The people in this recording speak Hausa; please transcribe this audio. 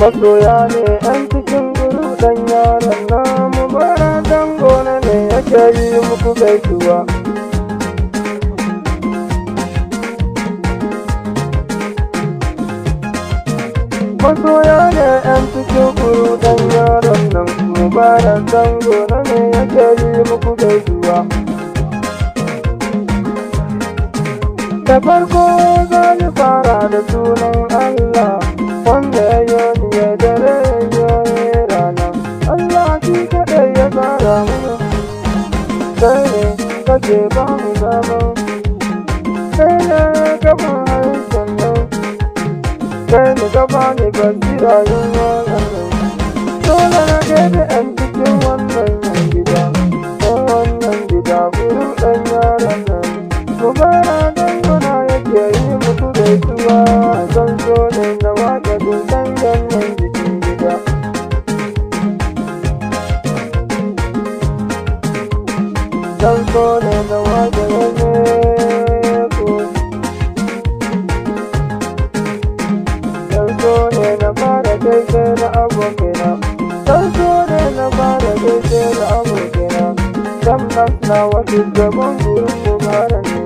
masoya ne yan cikin guru dan yaron na Mubarak Dangona ne yake yi muku gaisuwa. Masoya ne yan cikin guru dan yaron nan Mubarak Dangona ne yake yi muku gaisuwa. Da farko za ni fara da sunan Allah wanda ya yi ni ya dare ya yi rana. Allah shi kaɗai ya tsara mana, kai ne kake ba mu dama, kai ne ka ba halittar nan, kai ne ka ba ni basira yin wannan nan. Dole na gaida 'yan cikin wannan gida, wannan gida gurin ɗan yaron nan. Mubarak Dangona yake yi muku gaisuwa, zan so ne na waƙe dukkan ganyen jikin gida. Zan so ne na waƙe ganyen ku, zan so ne na fara gaishe da abokina, zan so ne na fara gaishe da abokina. Tabbas na wasu gaban gurin Mubarak ne.